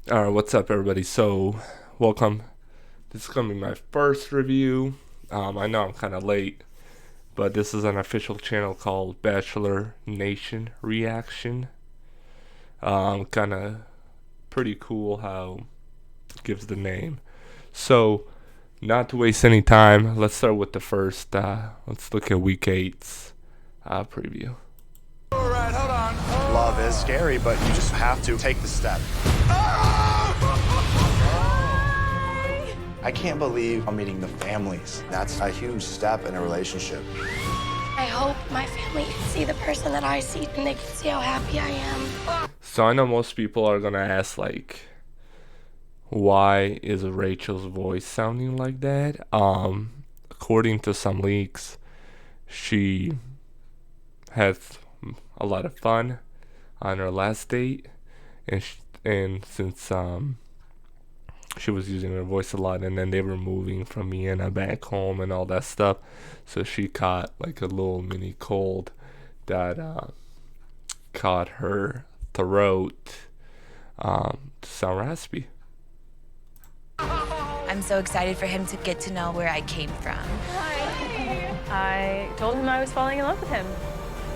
Alright, what's up, everybody? So, welcome. This is gonna be my first review. I know I'm kind of late, but this is an official channel called Bachelor Nation Reaction. Kind of pretty cool how it gives the name. So, not to waste any time, let's start with the first. Let's look at week 8's preview. Alright, hold on. Love is scary, but you just have to take the step. I can't believe I'm meeting the families. That's a huge step in a relationship. I hope my family can see the person that I see and they can see how happy I am. So I know most people are gonna ask, like, why is Rachel's voice sounding like that? According to some leaks, she had a lot of fun on her last date, and since she was using her voice a lot, and then they were moving from Vienna back home and all that stuff, so she caught like a little mini cold that caught her throat to sound raspy. I'm so excited for him to get to know where I came from. I told him I was falling in love with him.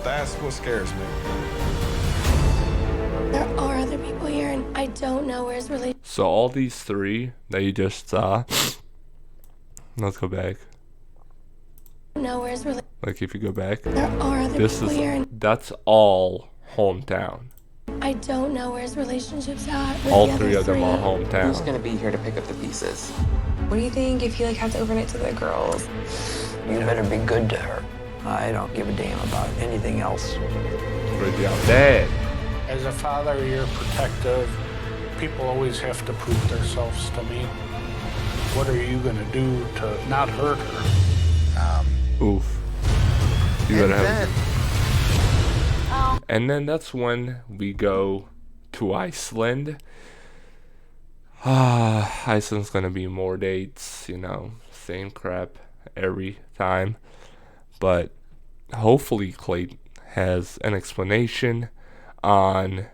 That's what scares me. There are other people here and I don't know where his relationship. So all these three that you just saw, let's go back. Like if you go back, There are other people here and that's all hometown. I don't know where his relationship's at. With All the three other of them are hometown. Who's gonna be here to pick up the pieces? What do you think if you have to overnight to the girls? You better be good to her. I don't give a damn about anything else. Pretty down bad. As a father, you're protective. People always have to prove themselves to me. What are you gonna do to not hurt her? Oof. You gotta have. And then that's when we go to Iceland. Iceland's gonna be more dates, you know, same crap every time. But hopefully Clay has an explanation on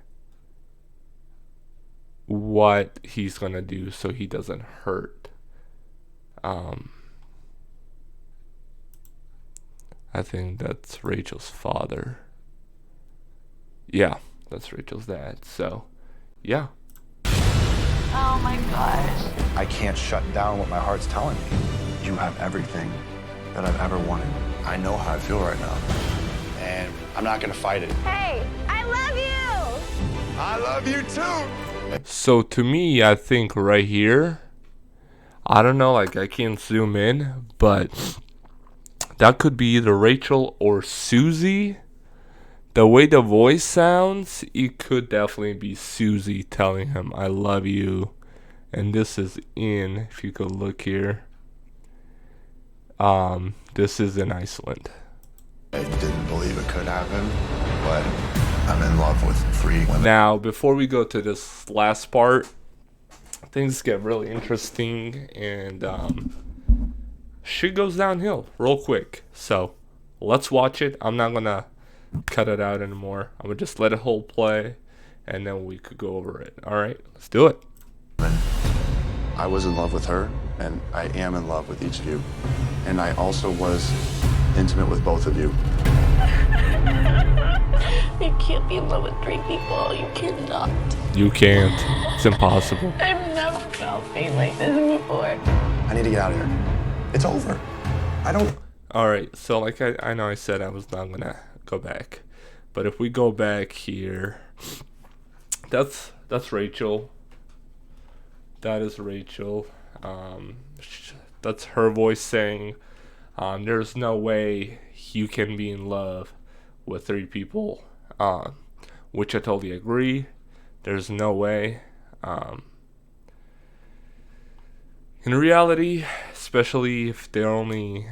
what he's gonna do so he doesn't hurt. I think that's Rachel's father. Yeah, that's Rachel's dad. So, yeah. Oh my gosh. I can't shut down what my heart's telling me. You have everything that I've ever wanted. I know how I feel right now. And I'm not gonna fight it. Hey, I love you! I love you too! So to me, I think right here, I don't know, like I can't zoom in, but that could be either Rachel or Susie. The way the voice sounds, it could definitely be Susie telling him, I love you. And this is if you could look here. This is in Iceland. I didn't believe it could happen, but I'm in love with 3 women. Now, before we go to this last part, things get really interesting and shit goes downhill real quick. So let's watch it. I'm not gonna cut it out anymore. I'm gonna just let it whole play and then we could go over it. All right, let's do it. I was in love with her, and I am in love with each of you. And I also was intimate with both of you. You can't be in love with 3 people. You cannot. You can't. It's impossible. I've never felt pain like this before. I need to get out of here. It's over. I don't... All right, so like I know I said I was not gonna go back, but if we go back here, that's Rachel. That is Rachel. That's her voice saying, "There's no way you can be in love with 3 people," which I totally agree. There's no way. In reality, especially if they only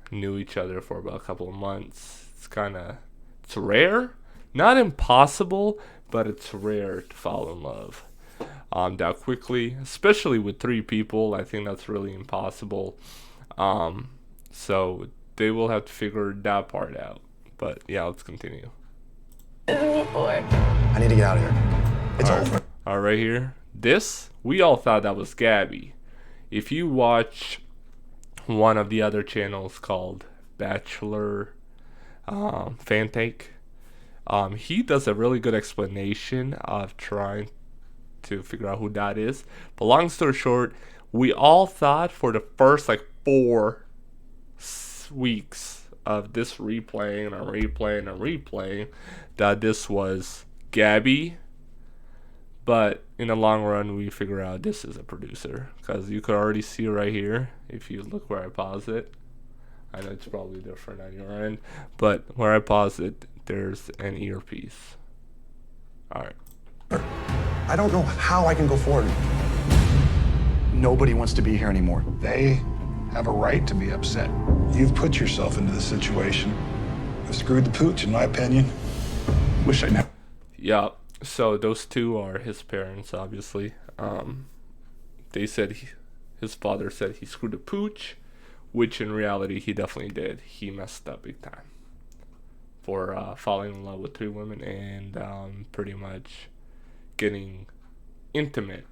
knew each other for about a couple of months, it's rare, not impossible, but it's rare to fall in love that quickly, especially with 3 people. I think that's really impossible. So they will have to figure that part out. But yeah, let's continue. I need to get out of here. It's over. Right here, This, we all thought that was Gabby. If you watch one of the other channels called Bachelor Fan Take, he does a really good explanation of trying to figure out who that is. But long story short, we all thought for the first like 4 weeks of this replaying and replaying that this was Gabby. But in the long run, we figure out this is a producer, because you could already see right here if you look where I pause it. I know it's probably different on your end, but where I pause it, there's an earpiece. All right. I don't know how I can go forward. Nobody wants to be here anymore. They have a right to be upset. You've put yourself into this situation. You screwed the pooch, in my opinion. Wish I never. Yeah. So those two are his parents, obviously. They said his father said he screwed the pooch, which in reality he definitely did. He messed up big time for falling in love with 3 women and pretty much getting intimate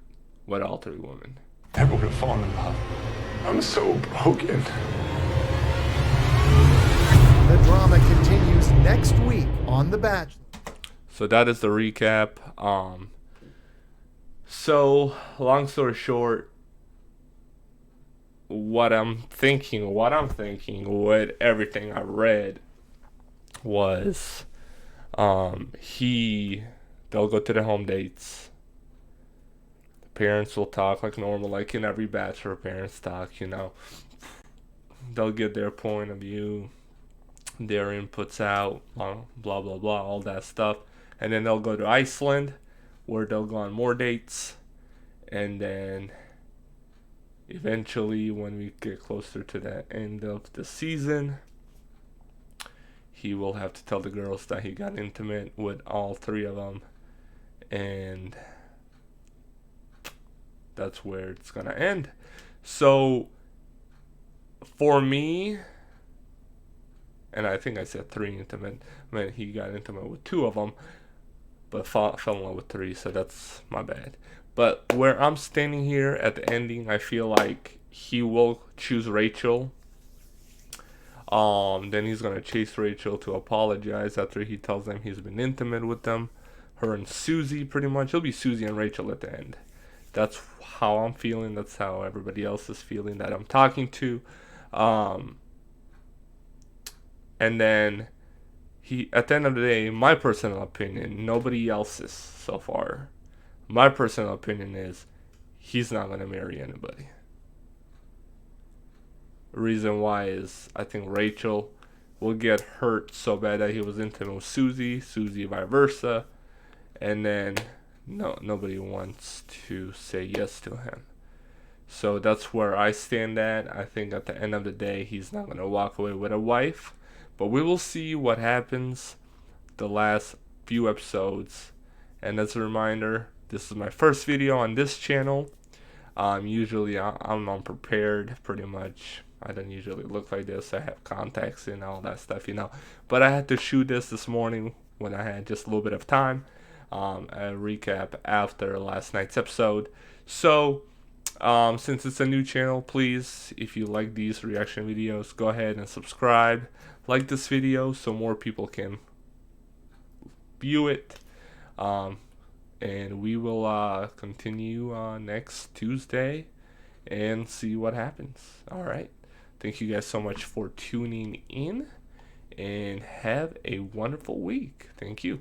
with all 3 women. Never would have fallen in love. I'm so broken. The drama continues next week on The Bachelor. So that is the recap. So long story short, what I'm thinking with everything I read was, they'll go to the home dates. The parents will talk like normal, like in every Bachelor parents talk, you know. They'll get their point of view, their inputs out, blah blah blah, all that stuff. And then they'll go to Iceland, where they'll go on more dates. And then eventually, when we get closer to the end of the season, he will have to tell the girls that he got intimate with all 3 of them. And that's where it's going to end. So, for me, and I think I said 3 intimate, I mean, he got intimate with 2 of them, but fell in love with 3, so that's my bad. But where I'm standing here at the ending, I feel like he will choose Rachel. Then he's gonna chase Rachel to apologize after he tells them he's been intimate with them. Her and Susie, pretty much. It'll be Susie and Rachel at the end. That's how I'm feeling. That's how everybody else is feeling that I'm talking to. And then at the end of the day, my personal opinion, nobody else's so far, my personal opinion is he's not going to marry anybody. Reason why is I think Rachel will get hurt so bad that he was intimate with Susie vice versa, and then nobody wants to say yes to him. So that's where I stand at. I think at the end of the day, he's not going to walk away with a wife. But we will see what happens the last few episodes. And as a reminder, this is my first video on this channel. Usually I'm unprepared, pretty much. I don't usually look like this. I have contacts and all that stuff, you know. But I had to shoot this morning when I had just a little bit of time. A recap after last night's episode. So, since it's a new channel, please, if you like these reaction videos, go ahead and subscribe. Like this video so more people can view it. And we will continue next Tuesday and see what happens. Alright. Thank you guys so much for tuning in. And have a wonderful week. Thank you.